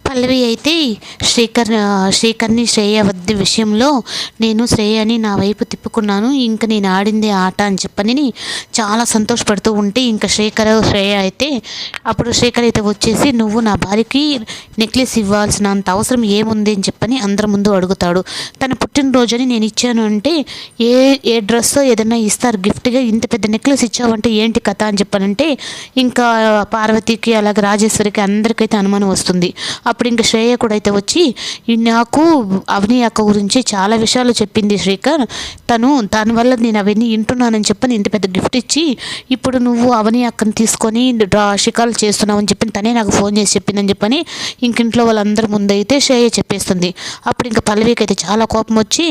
పల్లవి అయితే శ్రీకర్ని శ్రేయ వద్ద విషయంలో నేను శ్రేయని నా వైపు తిప్పుకున్నాను, ఇంకా నేను ఆడిందే ఆట అని చెప్పని చాలా సంతోషపడుతూ ఉంటే ఇంకా శ్రేయ అయితే అప్పుడు శ్రీకర్ అయితే వచ్చేసి నువ్వు నా భార్యకి నెక్లెస్ ఇవ్వాల్సినంత అవసరం ఏముంది అని చెప్పని అందరి ముందు అడుగుతాడు. తన పుట్టినరోజుని నేను ఇచ్చాను అంటే ఏ డ్రెస్సో ఏదైనా ఇస్తారు గిఫ్ట్గా, ఇంత పెద్ద నెక్లెస్ ఇచ్చావంటే ఏంటి కథ అని చెప్పనంటే ఇంకా పార్వతికి అలాగే రాజేశ్వరికి అందరికైతే అనుమానం వస్తుంది. అప్పుడు ఇంకా శ్రేయ కూడా అయితే వచ్చి నాకు అవని అక్క గురించి చాలా విషయాలు చెప్పింది శ్రీకర్, దానివల్ల నేను అవన్నీ వింటున్నానని చెప్పని ఇంత పెద్ద గిఫ్ట్ ఇచ్చి ఇప్పుడు నువ్వు అవని అక్కని తీసుకొని షికాలు చేస్తున్నావు అని చెప్పి తనే నాకు ఫోన్ చేసి చెప్పిందని చెప్పని ఇంకింట్లో వాళ్ళందరి ముందైతే శ్రేయ చెప్పేస్తుంది. అప్పుడు ఇంకా పల్లవికి అయితే చాలా కోపం వచ్చి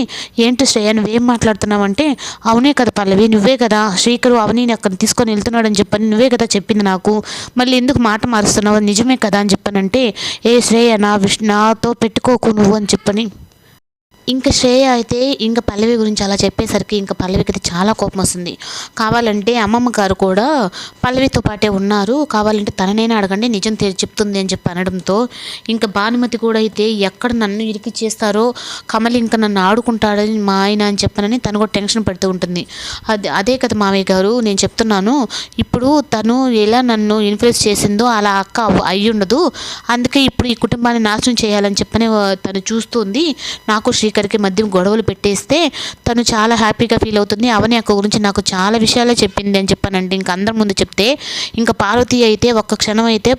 ఏంటి శ్రేయ నువ్వేం మాట్లాడుతున్నావు అంటే అవునే కదా పల్లవి, నువ్వే కదా శ్రీకరు అవని అక్కని తీసుకొని వెళ్తున్నాడని చెప్పని నువ్వే కదా చెప్పింది నాకు, మళ్ళీ ఎందుకు మాట మారుస్తున్నావు, నిజమే కదా అని చెప్పనంటే శ్రేయ నాతో పెట్టుకోకు నువ్వు అని చెప్పని ఇంకా శ్రేయ అయితే ఇంకా పల్లవి గురించి అలా చెప్పేసరికి ఇంకా పల్లవికి అయితే చాలా కోపం వస్తుంది. కావాలంటే అమ్మమ్మ గారు కూడా పల్లవితో పాటే ఉన్నారు, కావాలంటే తననైనా అడగండి నిజం చెప్తుంది అని చెప్పి అనడంతో ఇంకా భానుమతి కూడా అయితే ఎక్కడ నన్ను ఇరికి చేస్తారో కమల్ ఇంకా నన్ను ఆడుకుంటాడని మా ఆయన అని చెప్పనని తను కూడా టెన్షన్ పడుతూ ఉంటుంది. అదే కదా మావయ్య గారు నేను చెప్తున్నాను, ఇప్పుడు తను ఎలా నన్ను ఇన్ఫ్లుయెన్స్ చేసిందో అలా అక్క అయ్యి ఉండదు, అందుకే ఇప్పుడు ఈ కుటుంబాన్ని నాశనం చేయాలని చెప్పని తను చూస్తుంది. నాకు శ్రీకర్కి మధ్య గొడవలు పెట్టేస్తే తను చాలా హ్యాపీగా ఫీల్ అవుతుంది, అవని అక్క గురించి నాకు చాలా విషయాలే చెప్పింది అని చెప్పానంటే ఇంకా అందరి ముందు చెప్తే ఇంకా పార్వతి అయితే ఒక్క క్షణం అయితే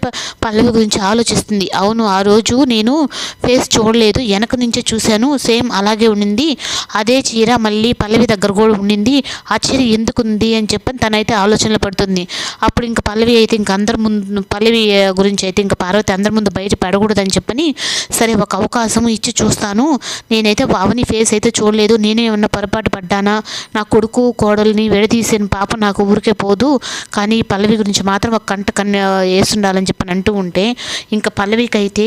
పల్లవి గురించి ఆలోచిస్తుంది. అవును ఆ రోజు నేను ఫేస్ చూడలేదు, వెనక నుంచే చూశాను, సేమ్ అలాగే ఉండింది, అదే చీర మళ్ళీ పల్లవి దగ్గర కూడా ఉండింది, ఆ చీర ఎందుకు ఉంది అని చెప్పని తనైతే ఆలోచనలు పడుతుంది. అప్పుడు ఇంకా పల్లవి అయితే ఇంకా అందరి ముందు పల్లవి గురించి అయితే ఇంకా పార్వతి అందరి ముందు బయట పడకూడదని చెప్పని సరే ఒక అవకాశం ఇచ్చి చూస్తాను, నేనైతే అవని ఫేస్ అయితే చూడలేదు, నేనే ఏమన్నా పొరపాటు పడ్డానా, నా కొడుకు కోడల్ని విడదీసిన పాప నాకు ఊరికే పోదు, కానీ పల్లవి గురించి మాత్రం ఒక కన్ను వేస్తుండాలని చెప్పని అంటూ ఉంటే ఇంకా పల్లవికి అయితే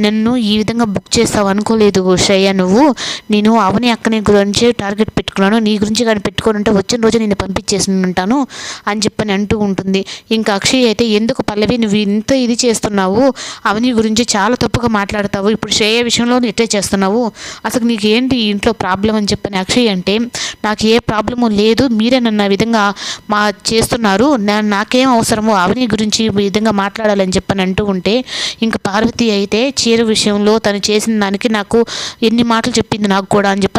నన్ను ఈ విధంగా బుక్ చేస్తావు అనుకోలేదు శ్రేయ నువ్వు, నేను అవని అక్కని గురించి టార్గెట్ పెట్టుకున్నాను, నీ గురించి కానీ పెట్టుకొని ఉంటే వచ్చిన రోజు నేను పంపించేసి ఉంటాను అని చెప్పని అంటూ ఉంటుంది. ఇంకా అక్షయ్ అయితే ఎందుకు పల్లవి నువ్వు ఇంత ఇది చేస్తున్నావు, అవని గురించి చాలా తప్పుగా మాట్లాడతావు, ఇప్పుడు శ్రేయ విషయంలో ఇట్టే చేస్తున్నావు, అసలు నీకు ఏంటి ఇంట్లో ప్రాబ్లం అని చెప్పని అక్షయ్ అంటే నాకు ఏ ప్రాబ్లము లేదు, మీరే నన్ను ఆ విధంగా చేస్తున్నారు, నాకేం అవసరమో అవని గురించి ఈ విధంగా మాట్లాడాలని చెప్పని అంటూ ఉంటే ఇంకా పార్వతి అయితే చీర విషయంలో తను చేసిన దానికి నాకు ఎన్ని మాటలు చెప్పింది నాకు కూడా అని చెప్పి